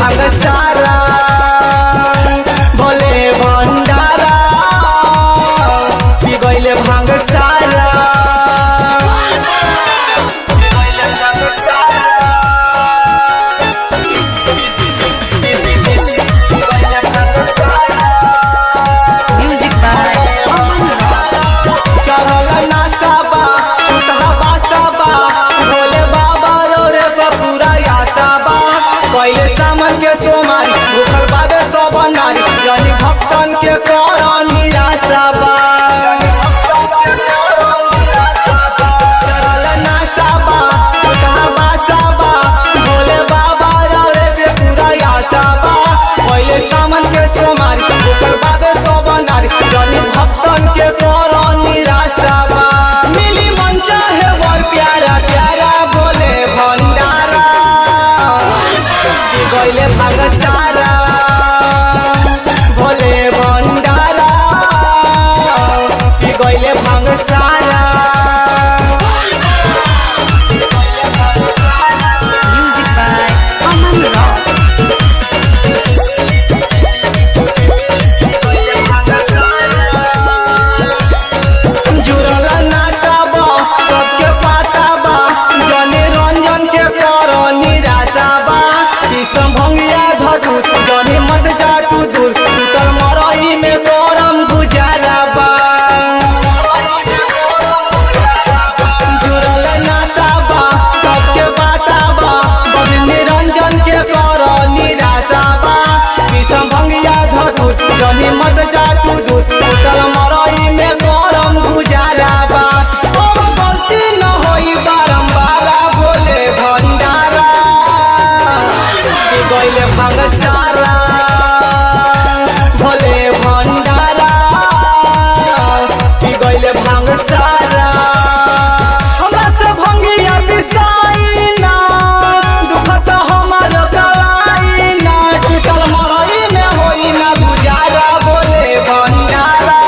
भांग सारा भोले भंडारा पी गईले भांग सारा पहले सामन के सोमार भूखल बाबे सब नारी यानी भक्तन के कर निराशा बा चरल नाशा बा उठा बासा बा भोले बाबा रे पे पूरा आशा बा पहले सामन के सोमार भूखल बाबे सब नारी यानी भक्तन के कर निराशा बा मिली मन चाहे वर प्यारा प्यारा भोले भंडारा गईले भांग सारा भोले भंडारा पी गईले भांग सारा Music by Aman Rock. जुड़ल नाटा बा सबके पाता बा जने रंजन के कर निराशा बा किसम भंगिया धतू जने मत जा तू दूर टूटल मरई में करम गुजारा बा जुड़ल नाटा बा सबके पाता बा बड़ निरंजन के कर निराशा बा किसम भंगिया धतू जने मत जा तू दूर टूटल मरई में करम गुजारा बा अब गलती न होई बारंबार भोले भंडारा पी गईले भांग सारा भोले भंडारा पी गईले भांग सारा हमरा से भंगिया पिसाई ना दुख तो हमार गलाई ना टूटल मरई में होई ना गुजारा भोले भंडारा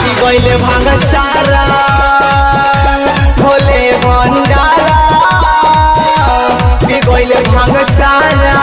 पी गईले भांग सारा भोले भंडारा पी गईले भांग सारा।